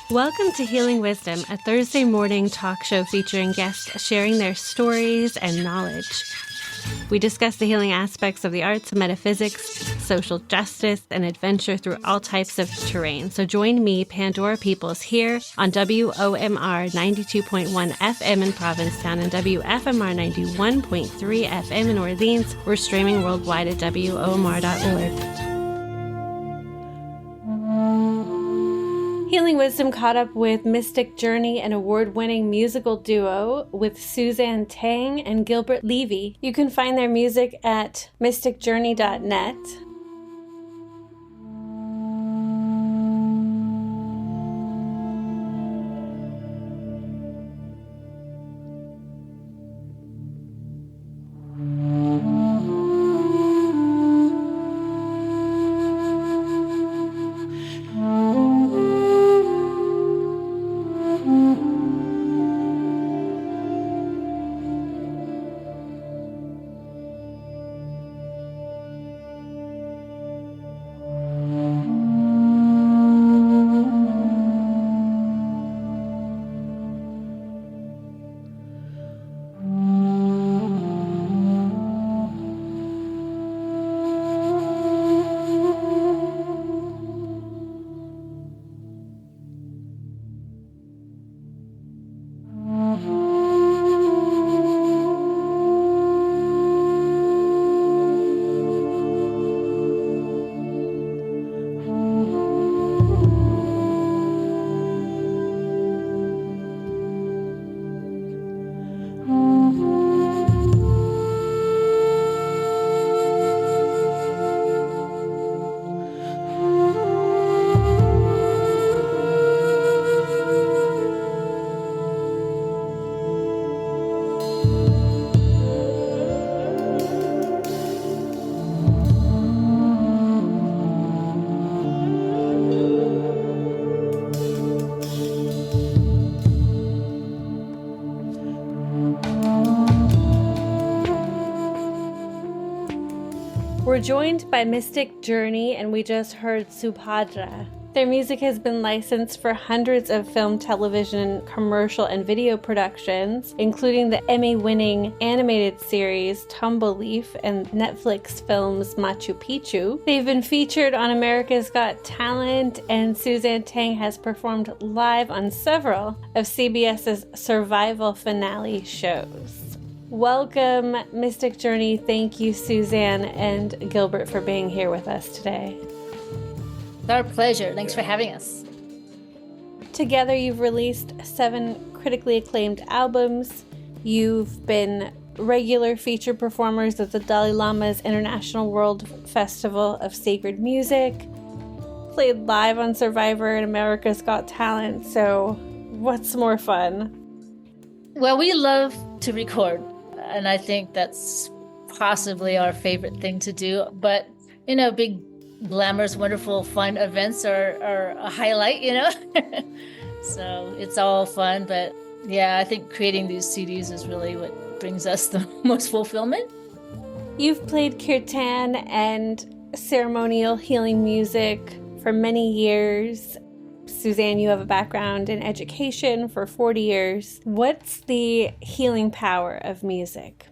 Welcome to Healing Wisdom, a Thursday morning talk show featuring guests sharing their stories and knowledge. We discuss the healing aspects of the arts, metaphysics, social justice, and adventure through all types of terrain. So join me, Pandora Peoples, here on WOMR 92.1 FM in Provincetown and WFMR 91.3 FM in Orleans. We're streaming worldwide at WOMR.org. Healing Wisdom caught up with Mystic Journey, an award-winning musical duo with Suzanne Tang and Gilbert Levy. You can find their music at mysticjourney.net. We're joined by Mystic Journey, and we just heard Subhadra. Their music has been licensed for hundreds of film, television, commercial, and video productions, including the Emmy-winning animated series Tumbleleaf and Netflix films Machu Picchu. They've been featured on America's Got Talent, and Suzanne Tang has performed live on several of CBS's survival finale shows. Welcome, Mystic Journey. Thank you, Suzanne and Gilbert, for being here with us today. It's our pleasure. Thanks for having us. Together, you've released 7 critically acclaimed albums. You've been regular featured performers at the Dalai Lama's International World Festival of Sacred Music, played live on Survivor and America's Got Talent. So what's more fun? Well, we love to record, and I think that's possibly our favorite thing to do. But, big, glamorous, wonderful, fun events are a highlight, So it's all fun. But yeah, I think creating these CDs is really what brings us the most fulfillment. You've played kirtan and ceremonial healing music for many years. Suzanne, you have a background in education for 40 years. What's the healing power of music?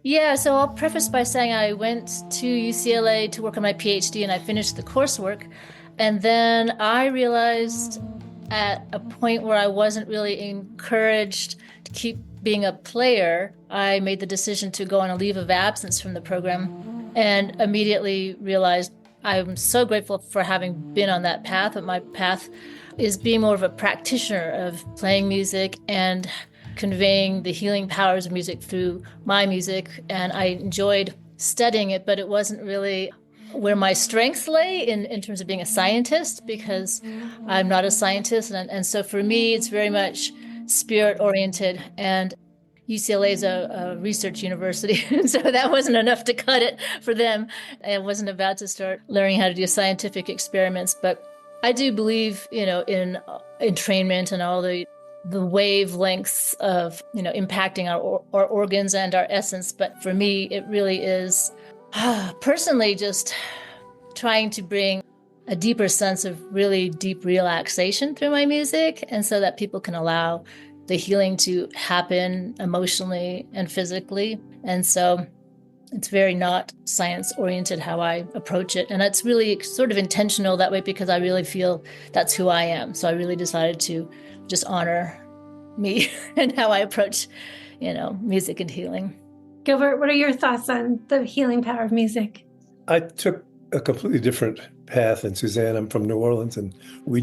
Yeah, so I'll preface by saying I went to UCLA to work on my PhD, and I finished the coursework. And then I realized at a point where I wasn't really encouraged to keep being a player, I made the decision to go on a leave of absence from the program, and immediately realized I'm so grateful for having been on that path, but my path is being more of a practitioner of playing music and conveying the healing powers of music through my music. And I enjoyed studying it, but it wasn't really where my strengths lay in terms of being a scientist, because I'm not a scientist. And so for me, it's very much spirit-oriented. And UCLA is a research university, so that wasn't enough to cut it for them. I wasn't about to start learning how to do scientific experiments, but I do believe, in entrainment and all the wavelengths of, impacting our organs and our essence. But for me, it really is personally just trying to bring a deeper sense of really deep relaxation through my music, and so that people can allow the healing to happen emotionally and physically. And so it's very not science oriented how I approach it. And it's really sort of intentional that way because I really feel that's who I am. So I really decided to just honor me and how I approach, music and healing. Gilbert, what are your thoughts on the healing power of music? I took a completely different path than Suzanne. I'm from New Orleans, and we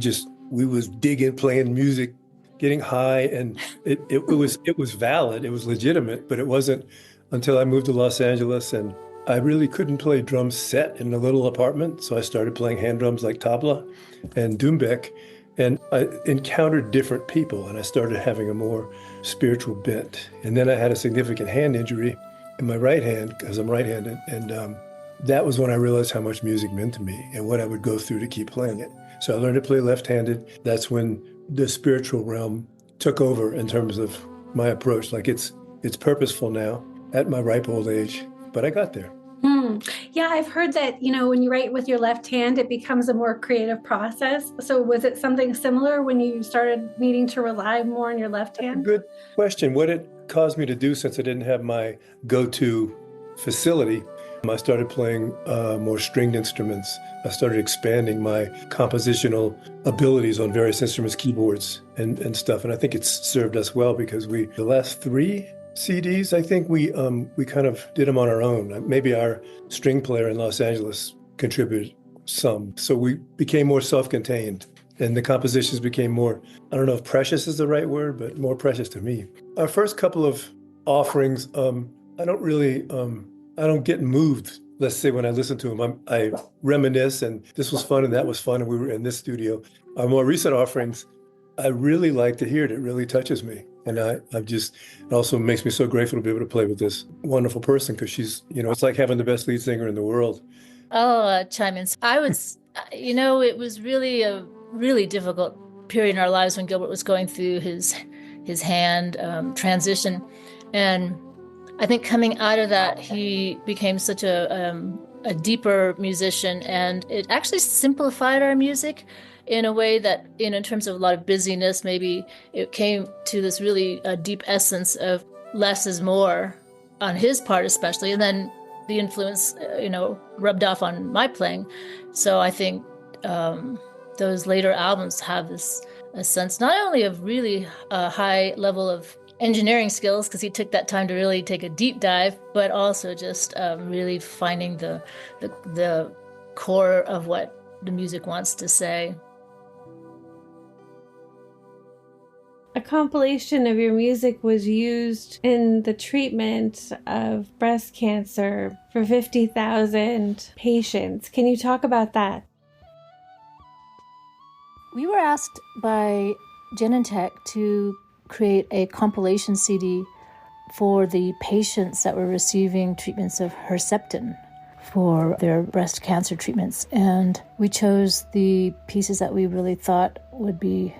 was digging, playing music, getting high, and it was valid, it was legitimate, but it wasn't until I moved to Los Angeles, and I really couldn't play drums set in a little apartment, so I started playing hand drums like tabla and doumbek, and I encountered different people, and I started having a more spiritual bent. And then I had a significant hand injury in my right hand because I'm right-handed, and that was when I realized how much music meant to me and what I would go through to keep playing it. So I learned to play left-handed. That's when the spiritual realm took over in terms of my approach. Like it's purposeful now at my ripe old age, but I got there. Yeah, I've heard that, when you write with your left hand, it becomes a more creative process. So was it something similar when you started needing to rely more on your left hand? Good question. What it caused me to do, since I didn't have my go-to facility, I started playing more stringed instruments. I started expanding my compositional abilities on various instruments, keyboards and stuff. And I think it's served us well because the last 3 CDs, I think we kind of did them on our own. Maybe our string player in Los Angeles contributed some. So we became more self-contained and the compositions became more, I don't know if precious is the right word, but more precious to me. Our first couple of offerings, I don't get moved. Let's say when I listen to them, I reminisce, and this was fun and that was fun, and we were in this studio. Our more recent offerings, I really like to hear it. It really touches me. And it also makes me so grateful to be able to play with this wonderful person because she's, it's like having the best lead singer in the world. I'll chime in. It was really a really difficult period in our lives when Gilbert was going through his hand transition. And I think coming out of that, he became such a deeper musician, and it actually simplified our music in a way that, in terms of a lot of busyness, maybe it came to this really deep essence of less is more on his part, especially, and then the influence, rubbed off on my playing. So I think those later albums have a sense not only of really a high level of engineering skills, because he took that time to really take a deep dive, but also just really finding the core of what the music wants to say. A compilation of your music was used in the treatment of breast cancer for 50,000 patients. Can you talk about that? We were asked by Genentech to create a compilation CD for the patients that were receiving treatments of Herceptin for their breast cancer treatments. And we chose the pieces that we really thought would be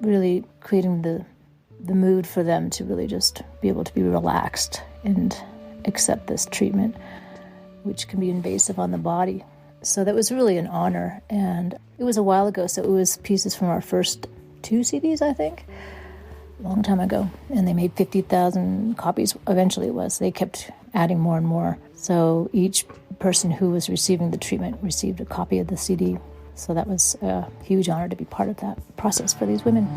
really creating the mood for them to really just be able to be relaxed and accept this treatment, which can be invasive on the body. So that was really an honor. And it was a while ago, so it was pieces from our first 2 CDs, I think, a long time ago. And they made 50,000 copies, eventually it was. They kept adding more and more. So each person who was receiving the treatment received a copy of the CD. So that was a huge honor to be part of that process for these women.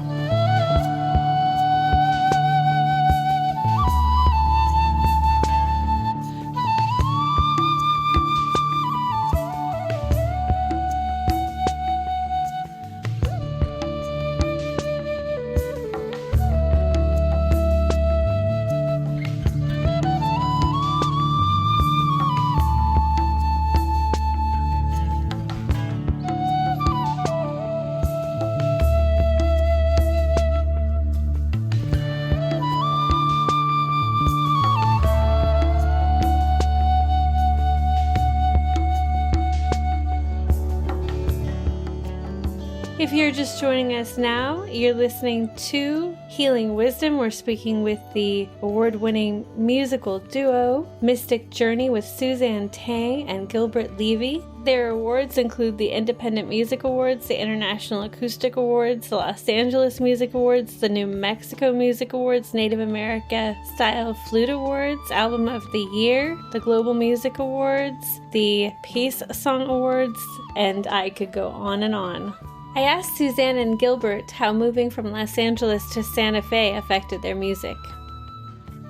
If you're just joining us now, you're listening to Healing Wisdom. We're speaking with the award-winning musical duo Mystic Journey with Suzanne Tang and Gilbert Levy. Their awards include the Independent Music Awards, the International Acoustic Awards, the Los Angeles Music Awards, the New Mexico Music Awards, Native America Style Flute Awards, Album of the Year, the Global Music Awards, the Peace Song Awards, and I could go on and on. I asked Suzanne and Gilbert how moving from Los Angeles to Santa Fe affected their music.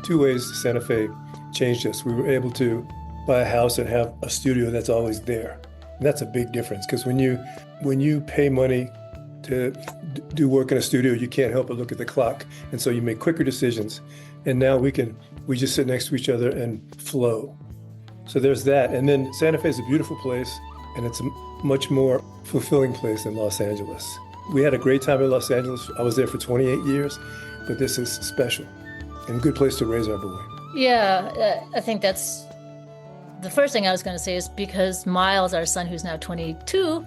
Two ways Santa Fe changed us. We were able to buy a house and have a studio that's always there. And that's a big difference, because when you pay money to do work in a studio, you can't help but look at the clock. And so you make quicker decisions. And now we just sit next to each other and flow. So there's that. And then Santa Fe is a beautiful place, and it's a much more fulfilling place than Los Angeles. We had a great time in Los Angeles. I was there for 28 years, but this is special and a good place to raise our boy. Yeah, I think that's the first thing I was going to say is because Miles, our son, who's now 22,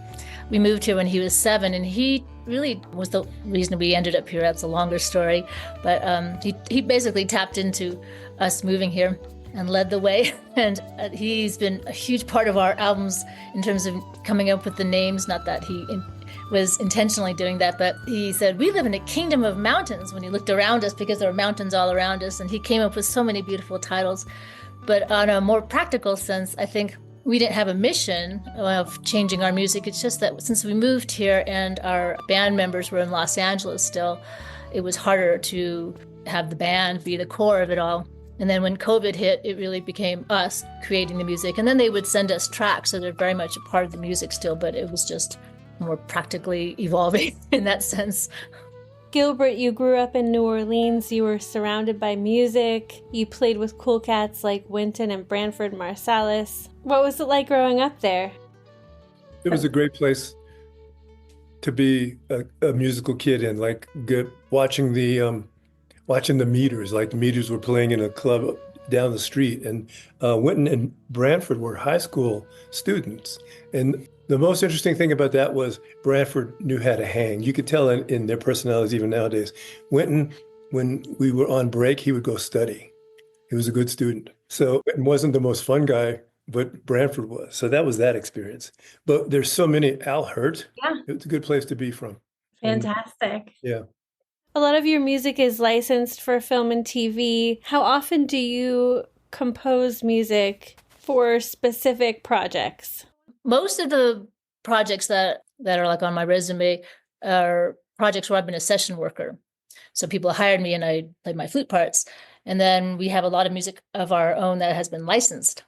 we moved here when he was 7, and he really was the reason we ended up here. That's a longer story, but he basically tapped into us moving here and led the way. And he's been a huge part of our albums in terms of coming up with the names. Not that he was intentionally doing that, but he said, we live in a kingdom of mountains when he looked around us, because there are mountains all around us. And he came up with so many beautiful titles. But on a more practical sense, I think we didn't have a mission of changing our music. It's just that since we moved here and our band members were in Los Angeles still, it was harder to have the band be the core of it all. And then when COVID hit, it really became us creating the music. And then they would send us tracks, so they're very much a part of the music still, but it was just more practically evolving in that sense. Gilbert, you grew up in New Orleans. You were surrounded by music. You played with cool cats like Wynton and Branford Marsalis. What was it like growing up there? It was a great place to be a musical kid in, like watching the meters. Like the meters were playing in a club down the street, and Wynton and Branford were high school students. And the most interesting thing about that was Branford knew how to hang. You could tell in their personalities even nowadays. Wynton, when we were on break, he would go study. He was a good student. So Wynton wasn't the most fun guy, but Branford was. So that was that experience. But there's so many. Al Hurt. Yeah. It's a good place to be from. Fantastic. Yeah. A lot of your music is licensed for film and TV. How often do you compose music for specific projects? Most of the projects that are like on my resume are projects where I've been a session worker. So people hired me and I played my flute parts. And then we have a lot of music of our own that has been licensed.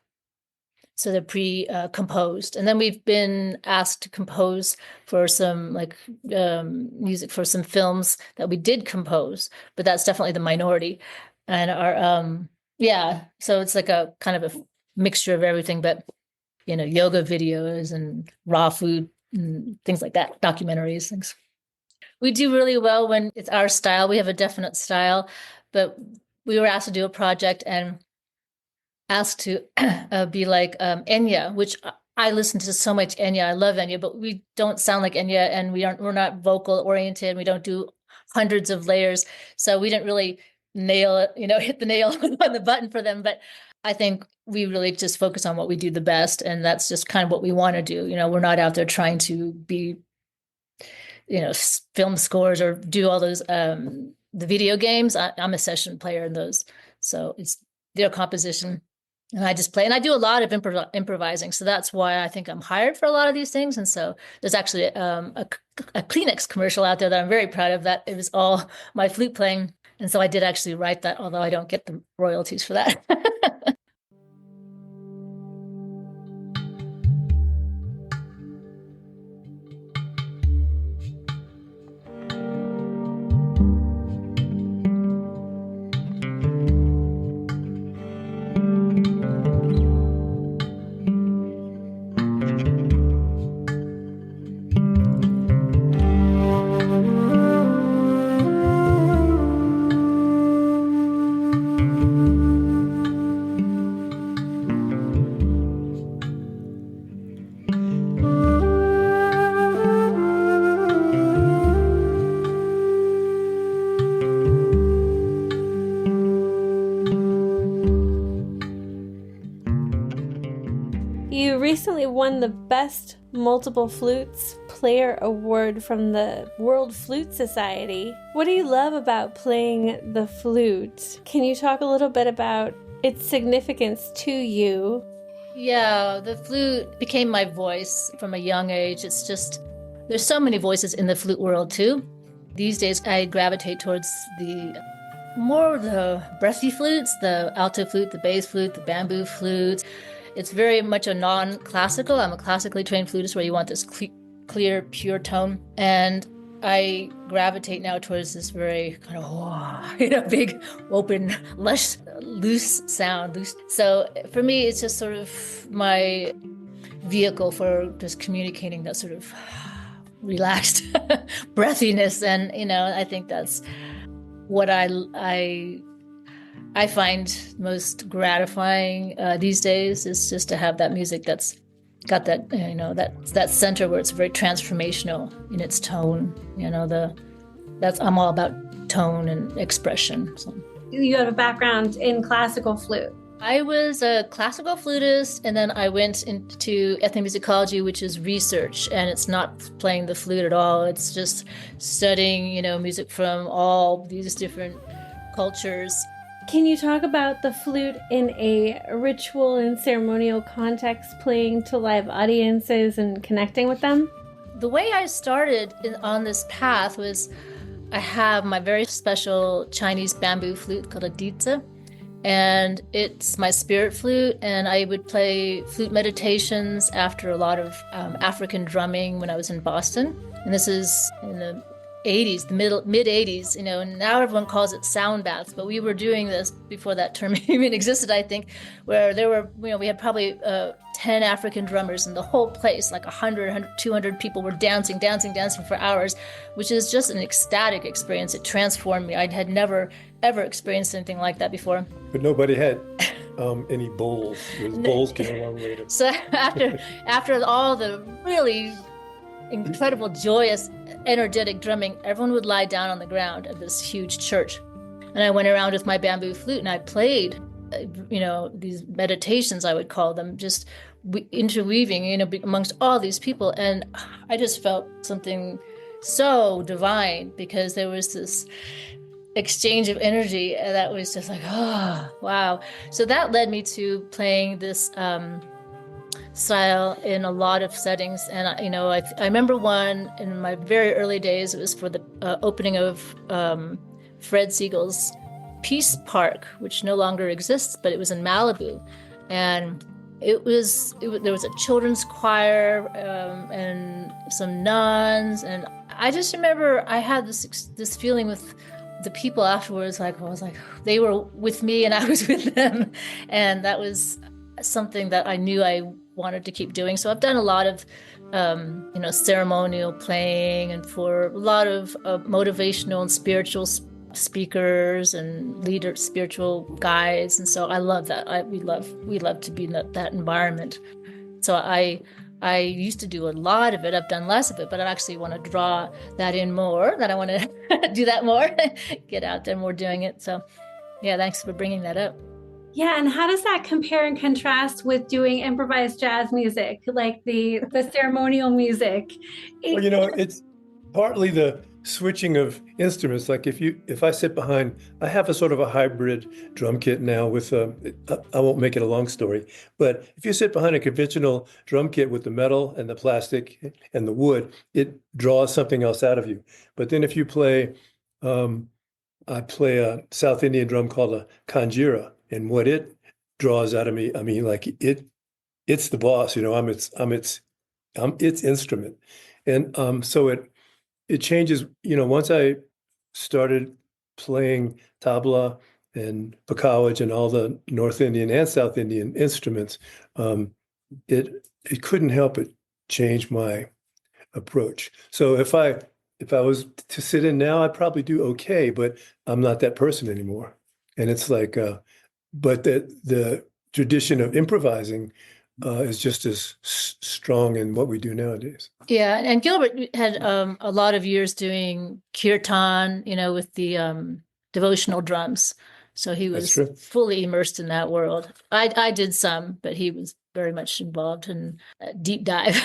So they're pre-composed. And then we've been asked to compose for some music for some films that we did compose, but that's definitely the minority. And our, so it's like a kind of a mixture of everything, but yoga videos and raw food and things like that, documentaries, things. We do really well when it's our style. We have a definite style, but we were asked to do a project and asked to be like Enya, which I listen to so much Enya. I love Enya, but we don't sound like Enya, and we're not vocal oriented. We don't do hundreds of layers. So we didn't really nail it, hit the nail on the button for them. But I think we really just focus on what we do the best. And that's just kind of what we want to do. We're not out there trying to be, film scores or do all those, the video games. I'm a session player in those. So it's their composition. And I just play. And I do a lot of improvising. So that's why I think I'm hired for a lot of these things. And so there's actually a Kleenex commercial out there that I'm very proud of, that it was all my flute playing. And so I did actually write that, although I don't get the royalties for that. won the Best Multiple Flutes Player Award from the World Flute Society. What do you love about playing the flute? Can you talk a little bit about its significance to you? Yeah, the flute became my voice from a young age. It's just, there's so many voices in the flute world too. These days, I gravitate towards the breathy flutes, the alto flute, the bass flute, the bamboo flute. It's very much a non-classical. I'm a classically trained flutist where you want this clear, pure tone. And I gravitate now towards this very kind of, big, open, lush, loose sound. So for me, it's just sort of my vehicle for just communicating that sort of relaxed breathiness. And, I think that's what I find most gratifying these days, is just to have that music that's got that, that center where it's very transformational in its tone. I'm all about tone and expression. So. You have a background in classical flute. I was a classical flutist, and then I went into ethnomusicology, which is research, and it's not playing the flute at all. It's just studying, music from all these different cultures. Can you talk about the flute in a ritual and ceremonial context, playing to live audiences and connecting with them? The way I started on this path was, I have my very special Chinese bamboo flute called a dizi, and it's my spirit flute, and I would play flute meditations after a lot of African drumming when I was in Boston. And this is in the 80s, the mid 80s, and now everyone calls it sound baths, but we were doing this before that term even existed, I think, where there were, we had probably 10 African drummers in the whole place, like 200 people were dancing for hours, which is just an ecstatic experience. It transformed me. I had never, ever experienced anything like that before. But nobody had any bowls. Bowls came along later. So after all the really incredible, joyous, energetic drumming, everyone would lie down on the ground at this huge church. And I went around with my bamboo flute and I played, these meditations, I would call them, just interweaving, amongst all these people. And I just felt something so divine, because there was this exchange of energy that was just like, oh, wow. So that led me to playing this style in a lot of settings. And I remember one in my very early days. It was for the opening of Fred Siegel's Peace Park, which no longer exists, but it was in Malibu, and there was a children's choir and some nuns, and I just remember I had this feeling with the people afterwards, like I was like, they were with me and I was with them, and that was something that I knew I wanted to keep doing. So I've done a lot of ceremonial playing, and for a lot of motivational and spiritual speakers and spiritual guides, and so I love that. We love to be in that environment. So I used to do a lot of it. I've done less of it, but I actually want to draw that in more. That I want to do that more, get out there more doing it. So yeah, thanks for bringing that up. Yeah, and how does that compare and contrast with doing improvised jazz music, like the ceremonial music? Well, it's partly the switching of instruments. Like if I sit behind, I have a sort of a hybrid drum kit now with I won't make it a long story, but if you sit behind a conventional drum kit with the metal and the plastic and the wood, it draws something else out of you. But then if you play, I play a South Indian drum called a kanjira, and what it draws out of me, I mean, like it's the boss, I'm its instrument. And so it changes, once I started playing tabla and pakawaj and all the North Indian and South Indian instruments, it couldn't help but change my approach. So if I was to sit in now, I'd probably do okay, but I'm not that person anymore. And it's like, but the tradition of improvising is just as strong in what we do nowadays. Yeah, and Gilbert had a lot of years doing kirtan, with the devotional drums. So he was fully immersed in that world. I did some, but he was very much involved in a deep dive.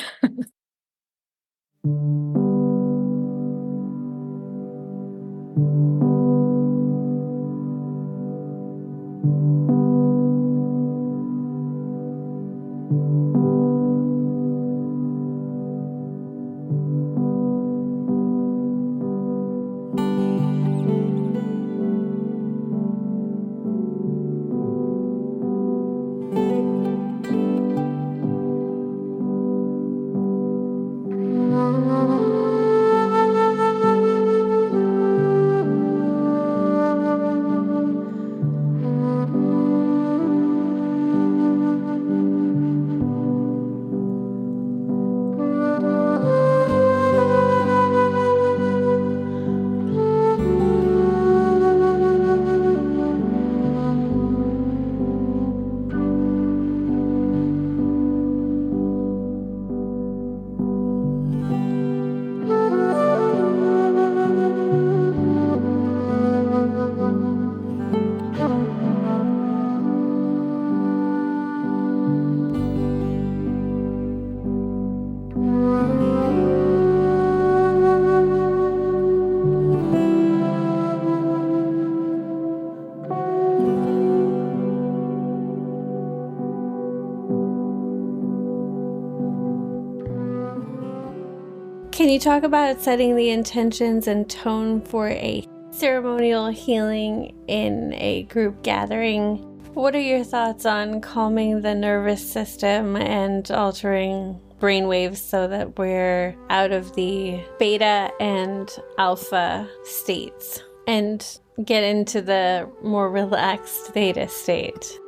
Can you talk about setting the intentions and tone for a ceremonial healing in a group gathering? What are your thoughts on calming the nervous system and altering brainwaves so that we're out of the beta and alpha states and get into the more relaxed theta state?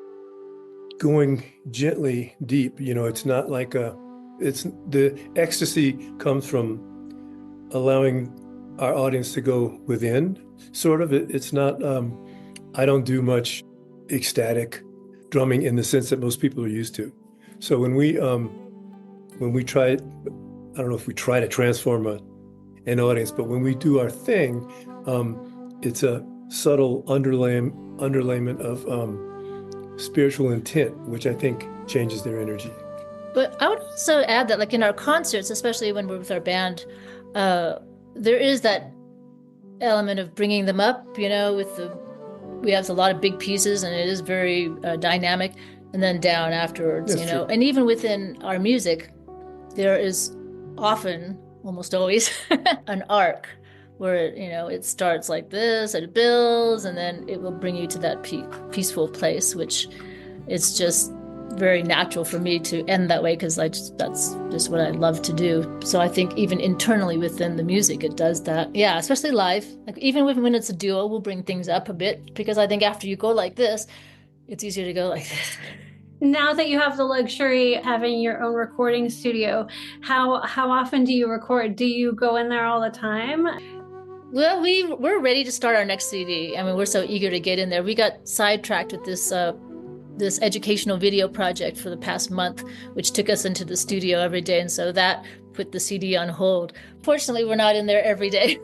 Going gently deep, it's not like it's the ecstasy comes from allowing our audience to go within, sort of. It's not, I don't do much ecstatic drumming in the sense that most people are used to. So when we try, I don't know if we try to transform an audience, but when we do our thing, it's a subtle underlayment of spiritual intent, which I think changes their energy. But I would also add that, like in our concerts, especially when we're with our band, there is that element of bringing them up, we have a lot of big pieces and it is very dynamic, and then down afterwards, That's true. And even within our music, there is often, almost always, an arc where it starts like this and it builds, and then it will bring you to that peaceful place, which is just very natural for me to end that way, because that's just what I love to do. So I think even internally within the music, it does that. Yeah, especially live. Like even when it's a duo, we'll bring things up a bit, because I think after you go like this, it's easier to go like this. Now that you have the luxury of having your own recording studio, how often do you record? Do you go in there all the time? Well, we're ready to start our next CD. I mean, we're so eager to get in there. We got sidetracked with this educational video project for the past month, which took us into the studio every day, and so that put the CD on hold. Fortunately, we're not in there every day,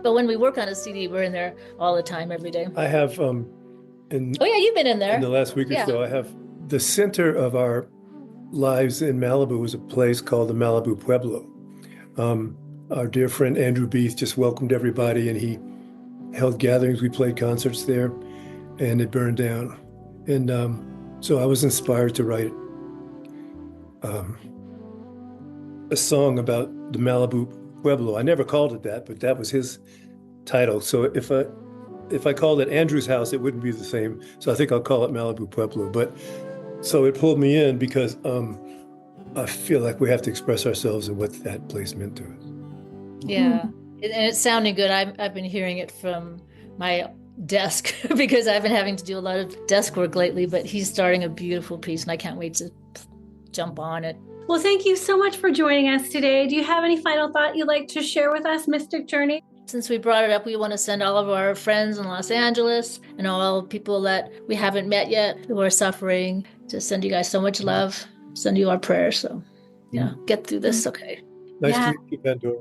but when we work on a CD, we're in there all the time, every day. I have, oh yeah, you've been in there. In the last week or Yeah. so, I have the center of our lives in Malibu was a place called the Malibu Pueblo. Our dear friend Andrew Beath just welcomed everybody, and he held gatherings. We played concerts there, and it burned down. And so I was inspired to write a song about the Malibu Pueblo. I never called it that, but that was his title. So if I called it Andrew's House, it wouldn't be the same. So I think I'll call it Malibu Pueblo. But so it pulled me in because I feel like we have to express ourselves and what that place meant to us. Yeah, and it's sounding good. I've been hearing it from my desk because I've been having to do a lot of desk work lately, but he's starting a beautiful piece and I can't wait to jump on it. Well, thank you so much for joining us today. Do you have any final thought you'd like to share with us, Mystic Journey? Since we brought it up, we want to send all of our friends in Los Angeles and all people that we haven't met yet who are suffering, to send you guys so much love, send you our prayers. So, get through this, okay? Nice to meet you, Pandora.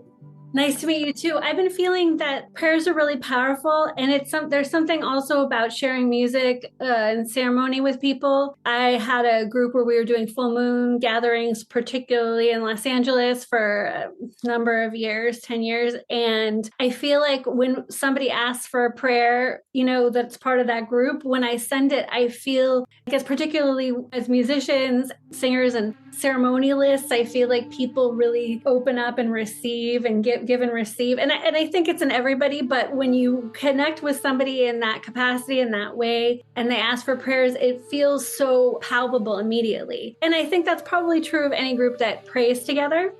Nice to meet you too. I've been feeling that prayers are really powerful, and there's something also about sharing music and ceremony with people. I had a group where we were doing full moon gatherings, particularly in Los Angeles, for a number of years, 10 years. And I feel like when somebody asks for a prayer, that's part of that group, when I send it, I feel, I guess, particularly as musicians, singers, and ceremonialists, I feel like people really open up and receive and give and receive. And I think it's in everybody, but when you connect with somebody in that capacity, in that way, and they ask for prayers, it feels so palpable immediately. And I think that's probably true of any group that prays together.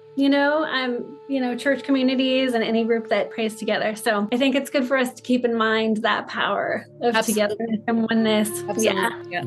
Church communities and any group that prays together. So I think it's good for us to keep in mind that power of togetherness and oneness. Absolutely. Yeah.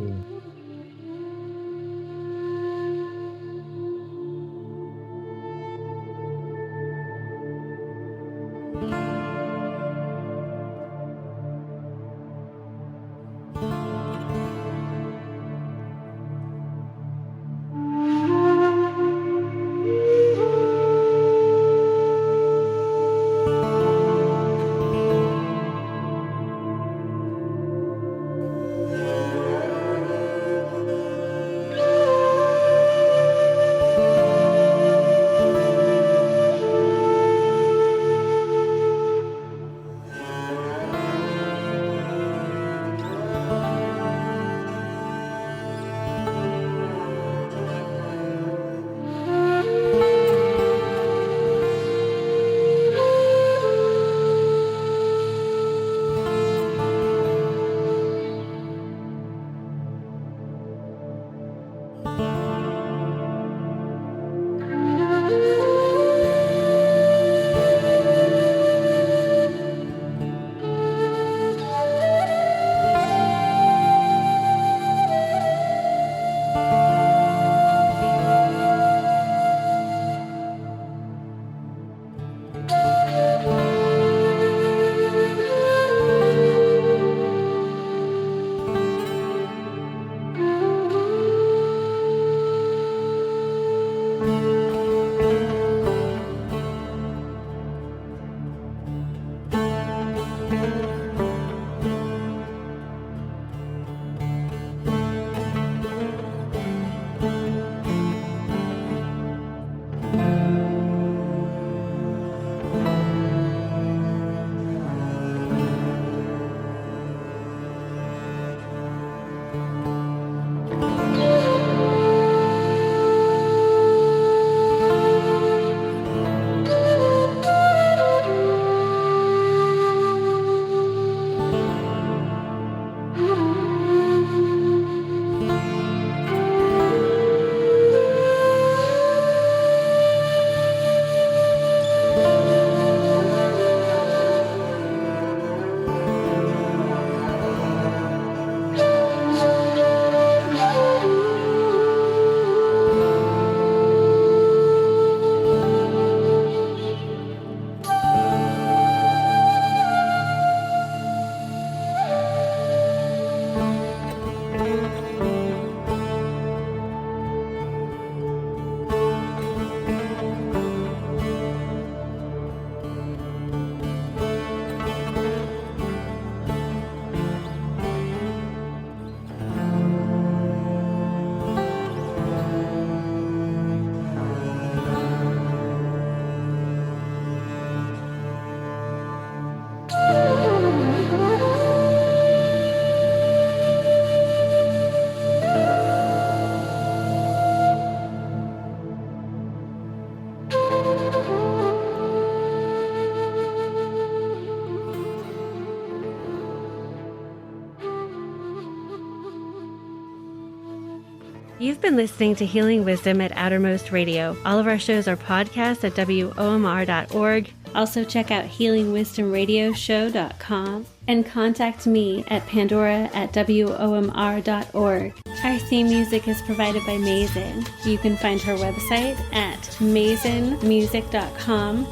You've been listening to Healing Wisdom at Outermost Radio. All of our shows are podcasts at WOMR.org. Also check out healingwisdomradioshow.com and contact me at pandora@WOMR.org. Our theme music is provided by Mazen. You can find her website at mazenmusic.com.